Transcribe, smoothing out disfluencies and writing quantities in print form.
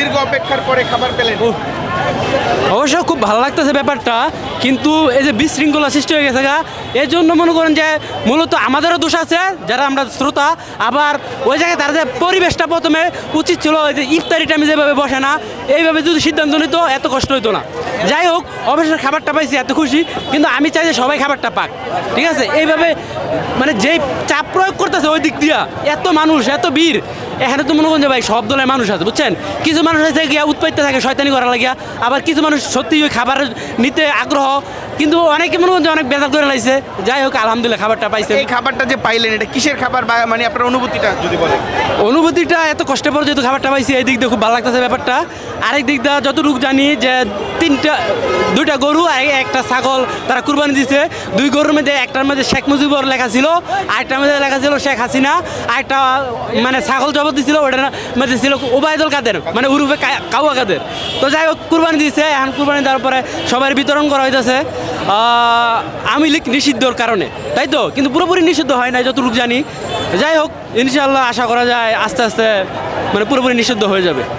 দীর্ঘ অপেক্ষার পরে খাবার পেলেন? অবশ্য খুব ভালো লাগতেছে ব্যাপারটা, কিন্তু এই যে বিশৃঙ্খলা সৃষ্টি হয়ে গেছে এর জন্য মনে করেন যে মূলত আমাদেরও দোষ আছে যারা আমরা শ্রোতা। আবার ওই জায়গায় তারা যে পরিবেশটা প্রথমে উচিত ছিল, ওই যে ইফতারি টাইমে যেভাবে বসে না, এইভাবে যদি সিদ্ধান্ত নিত এত কষ্ট হতো না। যাই হোক, অবশ্যই খাবারটা পাইছি, এত খুশি, কিন্তু আমি চাই যে সবাই খাবারটা পাক। ঠিক আছে, এইভাবে মানে যেই চাপ প্রয়োগ করতেছে ওই দিক দিয়া, এত মানুষ, এত ভিড়, এখানে তো মনে করেন যে ভাই সব দলের মানুষ আছে, বুঝছেন? কিছু মানুষ আছে গিয়া উৎপাদিত থাকে শয়তানি করা লাগিয়া, আবার কিছু মানুষ সত্যি ওই খাবার নিতে আগ্রহ, কিন্তু অনেকে মনে করেন যে অনেক বেজাল করে লাইছে। যাই হোক, আলহামদুলিল্লাহ খাবারটা পাইছে। এই খাবারটা যে পাইলেন, এটা কিসের খাবার বা মানে আপনার অনুভূতিটা যদি বলেন? অনুভূতিটা এত কষ্টের পর যেহেতু খাবারটা পাইছি, এই দিক দিয়ে খুব ভালো লাগতেছে ব্যাপারটা। আরেক দিক দিয়ে যতটুকু জানি যে দুইটা গরু আর একটা ছাগল তারা কুরবানি দিছে। দুই গরুর মধ্যে একটার মধ্যে শেখ মুজিবর লেখা ছিল, আরেকটার মধ্যে লেখা ছিল শেখ হাসিনা, আরেকটা মানে ছাগল জবত দিছিল, ওটার মধ্যে ছিল ওবায়দুল কাদের, মানে উরুফে কাউয়া কাদের। তো যাই হোক, কুরবানি দিয়েছে। এখন কুরবানি দেওয়ার পরে সবার বিতরণ করা হইতেছে আওয়ামী লীগ নিষিদ্ধর কারণে, তাই তো? কিন্তু পুরোপুরি নিষিদ্ধ হয় না যতটুকু জানি। যাই হোক, ইনশাআল্লাহ আশা করা যায় আস্তে আস্তে মানে পুরোপুরি নিষিদ্ধ হয়ে যাবে।